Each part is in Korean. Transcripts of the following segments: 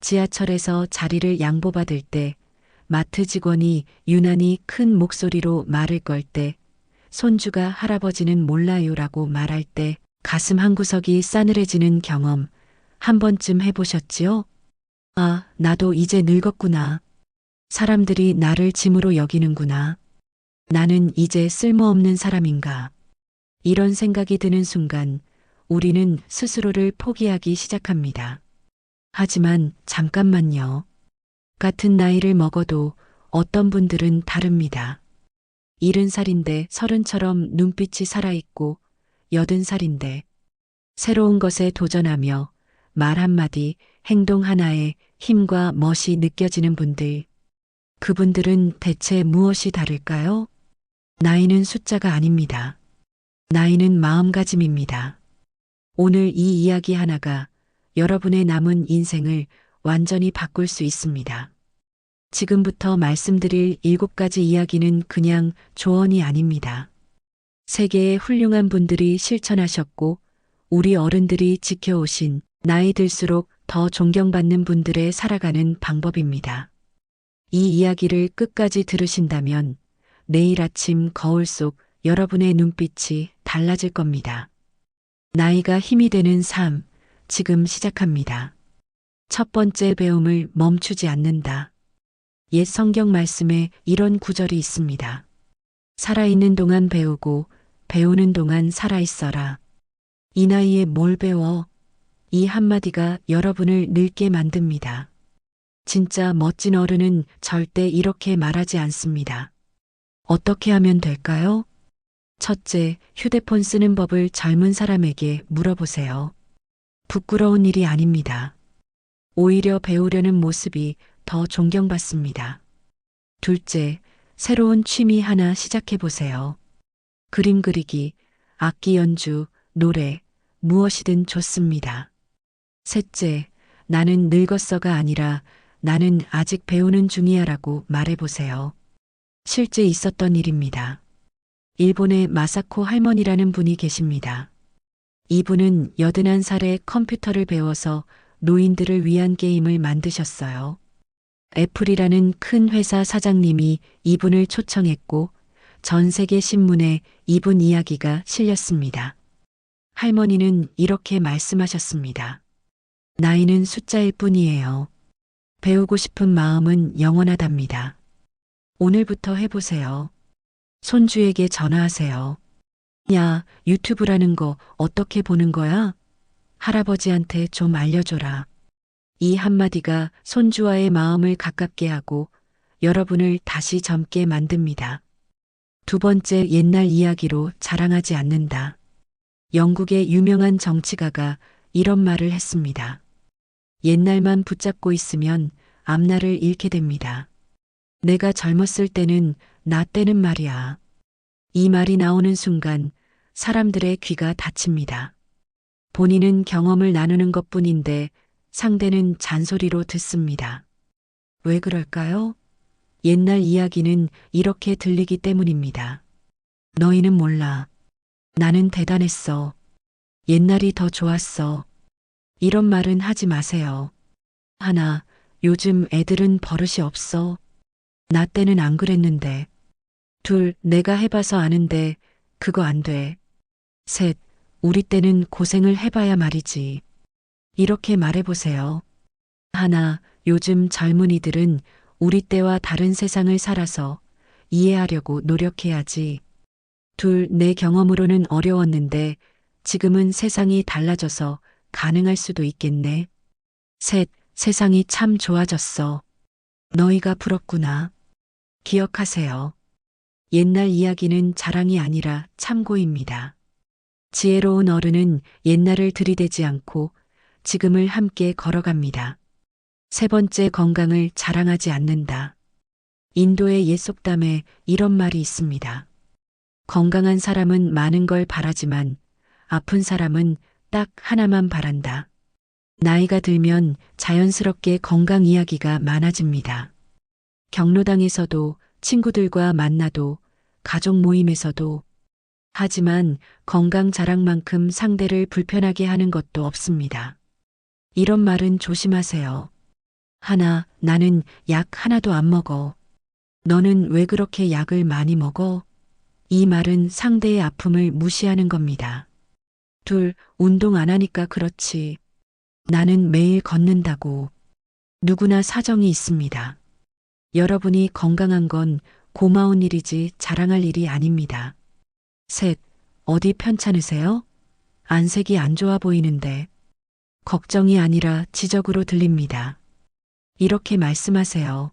지하철에서 자리를 양보받을 때, 마트 직원이 유난히 큰 목소리로 말을 걸 때, 손주가 할아버지는 몰라요라고 말할 때 가슴 한구석이 싸늘해지는 경험 한 번쯤 해보셨지요? 아, 나도 이제 늙었구나. 사람들이 나를 짐으로 여기는구나. 나는 이제 쓸모없는 사람인가. 이런 생각이 드는 순간 우리는 스스로를 포기하기 시작합니다. 하지만 잠깐만요. 같은 나이를 먹어도 어떤 분들은 다릅니다. 70살인데 30처럼 눈빛이 살아있고 80살인데 새로운 것에 도전하며 말 한마디, 행동 하나에 힘과 멋이 느껴지는 분들. 그분들은 대체 무엇이 다를까요? 나이는 숫자가 아닙니다. 나이는 마음가짐입니다. 오늘 이 이야기 하나가 여러분의 남은 인생을 완전히 바꿀 수 있습니다. 지금부터 말씀드릴 7가지 이야기는 그냥 조언이 아닙니다. 세계의 훌륭한 분들이 실천하셨고 우리 어른들이 지켜오신 나이 들수록 더 존경받는 분들의 살아가는 방법입니다. 이 이야기를 끝까지 들으신다면 내일 아침 거울 속 여러분의 눈빛이 달라질 겁니다. 나이가 힘이 되는 삶, 지금 시작합니다. 첫 번째 배움을 멈추지 않는다. 옛 성경 말씀에 이런 구절이 있습니다. 살아있는 동안 배우고 배우는 동안 살아있어라. 이 나이에 뭘 배워? 이 한마디가 여러분을 늙게 만듭니다. 진짜 멋진 어른은 절대 이렇게 말하지 않습니다. 어떻게 하면 될까요? 첫째, 휴대폰 쓰는 법을 젊은 사람에게 물어보세요. 부끄러운 일이 아닙니다. 오히려 배우려는 모습이 더 존경받습니다. 둘째, 새로운 취미 하나 시작해 보세요. 그림 그리기, 악기 연주, 노래, 무엇이든 좋습니다. 셋째, 나는 늙었어가 아니라 나는 아직 배우는 중이야라고 말해보세요. 실제 있었던 일입니다. 일본의 마사코 할머니라는 분이 계십니다. 이분은 81살에 컴퓨터를 배워서 노인들을 위한 게임을 만드셨어요. 애플이라는 큰 회사 사장님이 이분을 초청했고 전 세계 신문에 이분 이야기가 실렸습니다. 할머니는 이렇게 말씀하셨습니다. 나이는 숫자일 뿐이에요. 배우고 싶은 마음은 영원하답니다. 오늘부터 해보세요. 손주에게 전화하세요. 야, 유튜브라는 거 어떻게 보는 거야? 할아버지한테 좀 알려줘라. 이 한마디가 손주와의 마음을 가깝게 하고 여러분을 다시 젊게 만듭니다. 두 번째, 옛날 이야기로 자랑하지 않는다. 영국의 유명한 정치가가 이런 말을 했습니다. 옛날만 붙잡고 있으면 앞날을 잃게 됩니다. 내가 젊었을 때는 나 때는 말이야. 이 말이 나오는 순간 사람들의 귀가 닫힙니다. 본인은 경험을 나누는 것뿐인데 상대는 잔소리로 듣습니다. 왜 그럴까요? 옛날 이야기는 이렇게 들리기 때문입니다. 너희는 몰라. 나는 대단했어. 옛날이 더 좋았어. 이런 말은 하지 마세요. 하나, 요즘 애들은 버릇이 없어. 나 때는 안 그랬는데. 둘, 내가 해봐서 아는데 그거 안 돼. 셋, 우리 때는 고생을 해봐야 말이지. 이렇게 말해보세요. 하나, 요즘 젊은이들은 우리 때와 다른 세상을 살아서 이해하려고 노력해야지. 둘, 내 경험으로는 어려웠는데 지금은 세상이 달라져서 가능할 수도 있겠네. 셋, 세상이 참 좋아졌어. 너희가 부럽구나. 기억하세요. 옛날 이야기는 자랑이 아니라 참고입니다. 지혜로운 어른은 옛날을 들이대지 않고 지금을 함께 걸어갑니다. 세 번째, 건강을 자랑하지 않는다. 인도의 옛 속담에 이런 말이 있습니다. 건강한 사람은 많은 걸 바라지만 아픈 사람은 딱 하나만 바란다. 나이가 들면 자연스럽게 건강 이야기가 많아집니다. 경로당에서도 친구들과 만나도 가족 모임에서도. 하지만 건강 자랑만큼 상대를 불편하게 하는 것도 없습니다. 이런 말은 조심하세요. 하나, 나는 약 하나도 안 먹어. 너는 왜 그렇게 약을 많이 먹어? 이 말은 상대의 아픔을 무시하는 겁니다. 둘, 운동 안 하니까 그렇지. 나는 매일 걷는다고. 누구나 사정이 있습니다. 여러분이 건강한 건 고마운 일이지 자랑할 일이 아닙니다. 셋, 어디 편찮으세요? 안색이 안 좋아 보이는데. 걱정이 아니라 지적으로 들립니다. 이렇게 말씀하세요.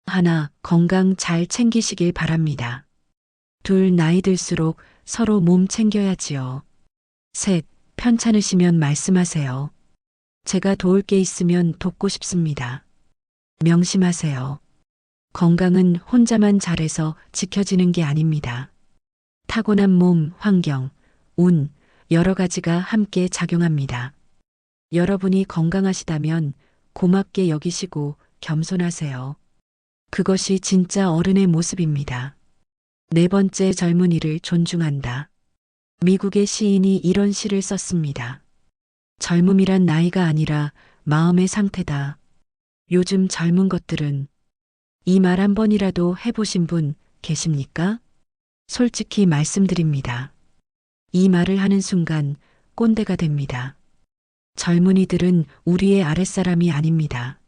하나, 건강 잘 챙기시길 바랍니다. 둘, 나이 들수록 서로 몸 챙겨야지요. 셋, 편찮으시면 말씀하세요. 제가 도울 게 있으면 돕고 싶습니다. 명심하세요. 건강은 혼자만 잘해서 지켜지는 게 아닙니다. 타고난 몸, 환경, 운, 여러 가지가 함께 작용합니다. 여러분이 건강하시다면 고맙게 여기시고 겸손하세요. 그것이 진짜 어른의 모습입니다. 네 번째, 젊은이를 존중한다. 미국의 시인이 이런 시를 썼습니다. 젊음이란 나이가 아니라 마음의 상태다. 요즘 젊은 것들은 이 말 한 번이라도 해보신 분 계십니까? 솔직히 말씀드립니다. 이 말을 하는 순간 꼰대가 됩니다. 젊은이들은 우리의 아랫사람이 아닙니다.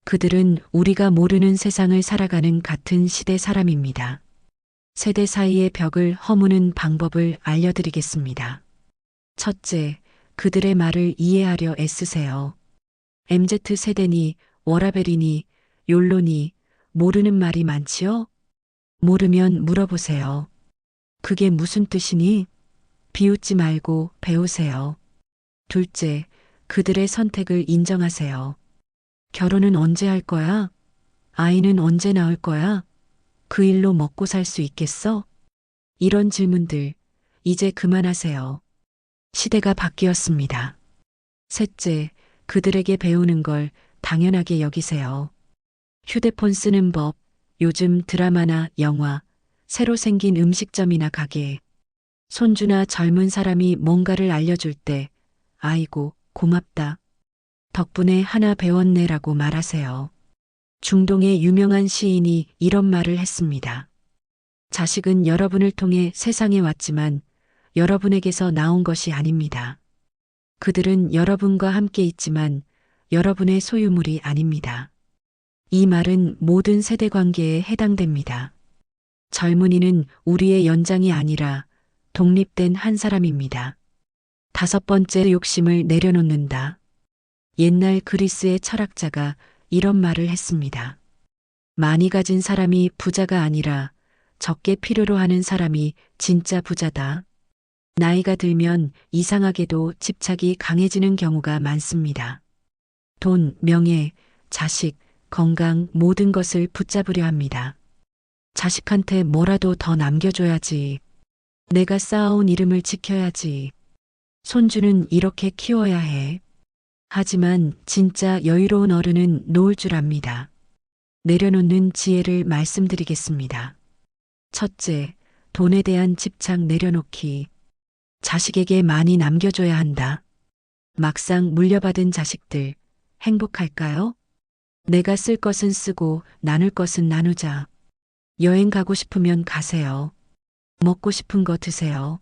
그들은 우리가 모르는 세상을 살아가는 같은 시대 사람입니다. 세대 사이의 벽을 허무는 방법을 알려드리겠습니다. 첫째, 그들의 말을 이해하려 애쓰세요. MZ세대니, 워라벨이니, 욜로니, 모르는 말이 많지요? 모르면 물어보세요. 그게 무슨 뜻이니? 비웃지 말고 배우세요. 둘째, 그들의 선택을 인정하세요. 결혼은 언제 할 거야? 아이는 언제 낳을 거야? 그 일로 먹고 살 수 있겠어? 이런 질문들, 이제 그만하세요. 시대가 바뀌었습니다. 셋째, 그들에게 배우는 걸 당연하게 여기세요. 휴대폰 쓰는 법, 요즘 드라마나 영화, 새로 생긴 음식점이나 가게, 손주나 젊은 사람이 뭔가를 알려줄 때, 아이고, 고맙다. 덕분에 하나 배웠네라고 말하세요. 중동의 유명한 시인이 이런 말을 했습니다. 자식은 여러분을 통해 세상에 왔지만 여러분에게서 나온 것이 아닙니다. 그들은 여러분과 함께 있지만 여러분의 소유물이 아닙니다. 이 말은 모든 세대 관계에 해당됩니다. 젊은이는 우리의 연장이 아니라 독립된 한 사람입니다. 다섯 번째, 욕심을 내려놓는다. 옛날 그리스의 철학자가 이런 말을 했습니다. 많이 가진 사람이 부자가 아니라 적게 필요로 하는 사람이 진짜 부자다. 나이가 들면 이상하게도 집착이 강해지는 경우가 많습니다. 돈, 명예, 자식, 건강 모든 것을 붙잡으려 합니다. 자식한테 뭐라도 더 남겨줘야지. 내가 쌓아온 이름을 지켜야지. 손주는 이렇게 키워야 해. 하지만 진짜 여유로운 어른은 놓을 줄 압니다. 내려놓는 지혜를 말씀드리겠습니다. 첫째, 돈에 대한 집착 내려놓기. 자식에게 많이 남겨줘야 한다. 막상 물려받은 자식들, 행복할까요? 내가 쓸 것은 쓰고 나눌 것은 나누자. 여행 가고 싶으면 가세요. 먹고 싶은 거 드세요.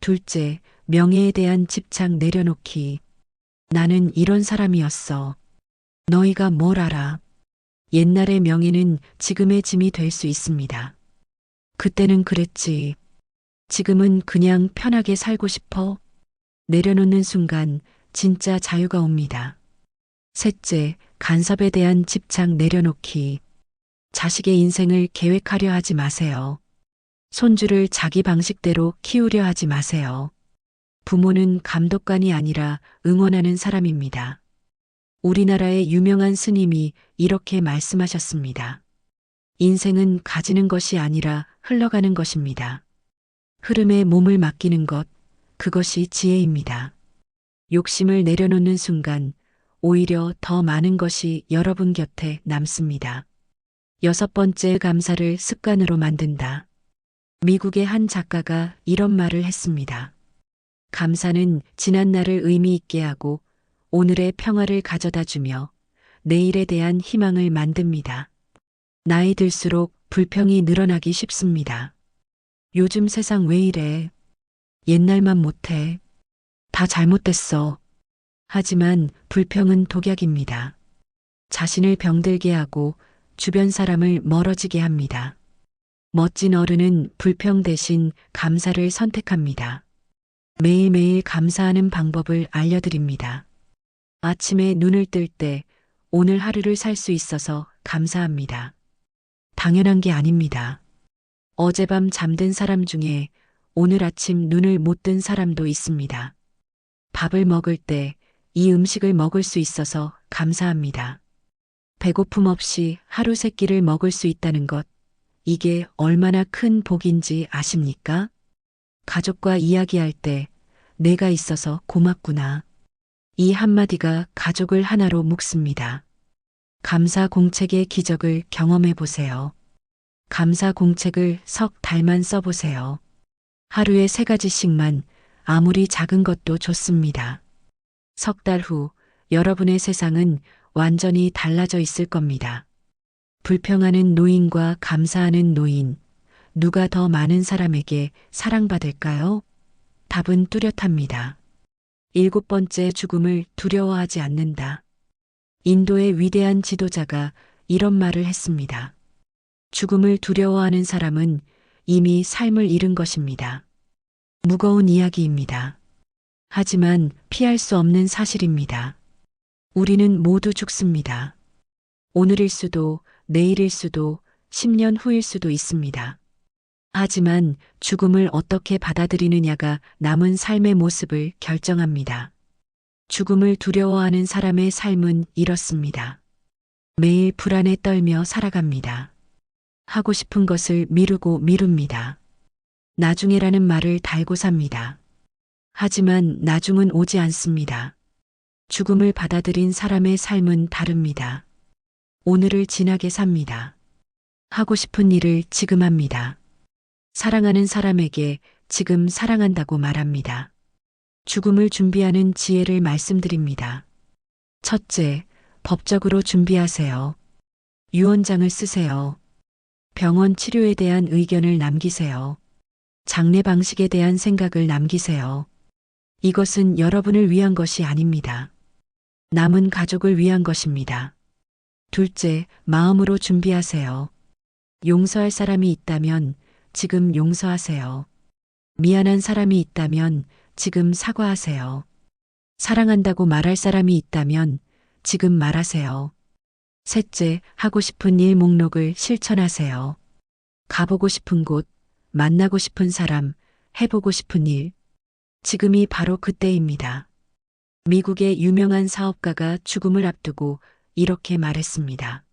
둘째, 명예에 대한 집착 내려놓기. 나는 이런 사람이었어. 너희가 뭘 알아? 옛날의 명예는 지금의 짐이 될 수 있습니다. 그때는 그랬지. 지금은 그냥 편하게 살고 싶어. 내려놓는 순간 진짜 자유가 옵니다. 셋째, 간섭에 대한 집착 내려놓기. 자식의 인생을 계획하려 하지 마세요. 손주를 자기 방식대로 키우려 하지 마세요. 부모는 감독관이 아니라 응원하는 사람입니다. 우리나라의 유명한 스님이 이렇게 말씀하셨습니다. 인생은 가지는 것이 아니라 흘러가는 것입니다. 흐름에 몸을 맡기는 것, 그것이 지혜입니다. 욕심을 내려놓는 순간 오히려 더 많은 것이 여러분 곁에 남습니다. 여섯 번째, 감사를 습관으로 만든다. 미국의 한 작가가 이런 말을 했습니다. 감사는 지난 날을 의미 있게 하고 오늘의 평화를 가져다 주며 내일에 대한 희망을 만듭니다. 나이 들수록 불평이 늘어나기 쉽습니다. 요즘 세상 왜 이래? 옛날만 못해. 다 잘못됐어. 하지만 불평은 독약입니다. 자신을 병들게 하고 주변 사람을 멀어지게 합니다. 멋진 어른은 불평 대신 감사를 선택합니다. 매일매일 감사하는 방법을 알려드립니다. 아침에 눈을 뜰 때 오늘 하루를 살 수 있어서 감사합니다. 당연한 게 아닙니다. 어젯밤 잠든 사람 중에 오늘 아침 눈을 못 뜬 사람도 있습니다. 밥을 먹을 때 이 음식을 먹을 수 있어서 감사합니다. 배고픔 없이 하루 세 끼를 먹을 수 있다는 것, 이게 얼마나 큰 복인지 아십니까? 가족과 이야기할 때 내가 있어서 고맙구나. 이 한마디가 가족을 하나로 묶습니다. 감사 공책의 기적을 경험해 보세요. 감사 공책을 석 달만 써보세요. 하루에 3가지씩만 아무리 작은 것도 좋습니다. 석 달 후 여러분의 세상은 완전히 달라져 있을 겁니다. 불평하는 노인과 감사하는 노인, 누가 더 많은 사람에게 사랑받을까요? 답은 뚜렷합니다. 7번째, 죽음을 두려워하지 않는다. 인도의 위대한 지도자가 이런 말을 했습니다. 죽음을 두려워하는 사람은 이미 삶을 잃은 것입니다. 무거운 이야기입니다. 하지만 피할 수 없는 사실입니다. 우리는 모두 죽습니다. 오늘일 수도, 내일일 수도, 10년 후일 수도 있습니다. 하지만 죽음을 어떻게 받아들이느냐가 남은 삶의 모습을 결정합니다. 죽음을 두려워하는 사람의 삶은 이렇습니다. 매일 불안에 떨며 살아갑니다. 하고 싶은 것을 미루고 미룹니다. 나중에라는 말을 달고 삽니다. 하지만 나중은 오지 않습니다. 죽음을 받아들인 사람의 삶은 다릅니다. 오늘을 진하게 삽니다. 하고 싶은 일을 지금 합니다. 사랑하는 사람에게 지금 사랑한다고 말합니다. 죽음을 준비하는 지혜를 말씀드립니다. 첫째, 법적으로 준비하세요. 유언장을 쓰세요. 병원 치료에 대한 의견을 남기세요. 장례 방식에 대한 생각을 남기세요. 이것은 여러분을 위한 것이 아닙니다. 남은 가족을 위한 것입니다. 둘째, 마음으로 준비하세요. 용서할 사람이 있다면 지금 용서하세요. 미안한 사람이 있다면 지금 사과하세요. 사랑한다고 말할 사람이 있다면 지금 말하세요. 셋째, 하고 싶은 일 목록을 실천하세요. 가보고 싶은 곳, 만나고 싶은 사람, 해보고 싶은 일. 지금이 바로 그때입니다. 미국의 유명한 사업가가 죽음을 앞두고 이렇게 말했습니다.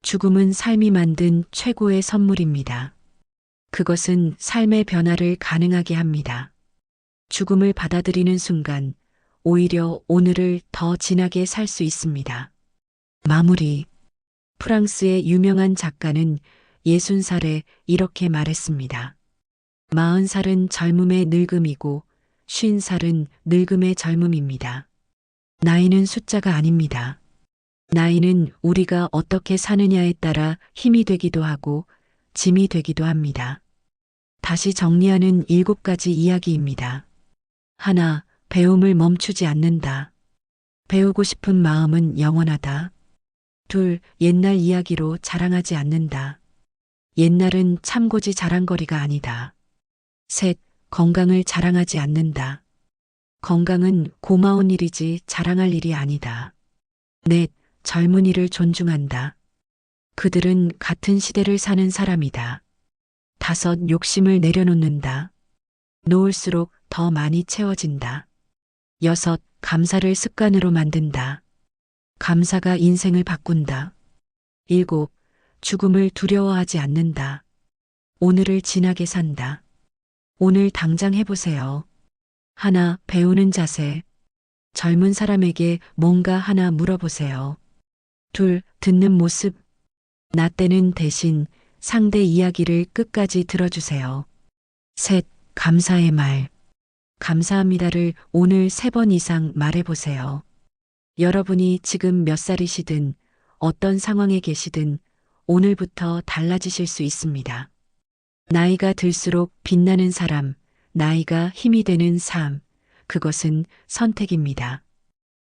죽음은 삶이 만든 최고의 선물입니다. 그것은 삶의 변화를 가능하게 합니다. 죽음을 받아들이는 순간 오히려 오늘을 더 진하게 살 수 있습니다. 마무리. 프랑스의 유명한 작가는 60살에 이렇게 말했습니다. 40살은 젊음의 늙음이고 50살은 늙음의 젊음입니다. 나이는 숫자가 아닙니다. 나이는 우리가 어떻게 사느냐에 따라 힘이 되기도 하고 짐이 되기도 합니다. 다시 정리하는 7가지 이야기입니다. 하나, 배움을 멈추지 않는다. 배우고 싶은 마음은 영원하다. 둘, 옛날 이야기로 자랑하지 않는다. 옛날은 참고지 자랑거리가 아니다. 셋, 건강을 자랑하지 않는다. 건강은 고마운 일이지 자랑할 일이 아니다. 넷, 젊은이를 존중한다. 그들은 같은 시대를 사는 사람이다. 다섯, 욕심을 내려놓는다. 놓을수록 더 많이 채워진다. 여섯, 감사를 습관으로 만든다. 감사가 인생을 바꾼다. 일곱, 죽음을 두려워하지 않는다. 오늘을 진하게 산다. 오늘 당장 해보세요. 하나, 배우는 자세. 젊은 사람에게 뭔가 하나 물어보세요. 둘, 듣는 모습. 나 때는 대신 상대 이야기를 끝까지 들어주세요. 셋, 감사의 말. 감사합니다를 오늘 3번 이상 말해보세요. 여러분이 지금 몇 살이시든 어떤 상황에 계시든 오늘부터 달라지실 수 있습니다. 나이가 들수록 빛나는 사람, 나이가 힘이 되는 삶, 그것은 선택입니다.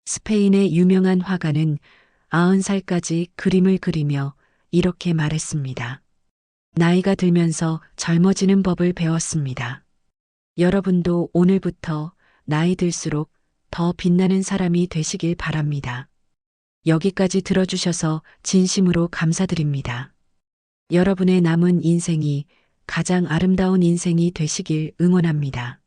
스페인의 유명한 화가는 90살까지 그림을 그리며 이렇게 말했습니다. 나이가 들면서 젊어지는 법을 배웠습니다. 여러분도 오늘부터 나이 들수록 더 빛나는 사람이 되시길 바랍니다. 여기까지 들어주셔서 진심으로 감사드립니다. 여러분의 남은 인생이 가장 아름다운 인생이 되시길 응원합니다.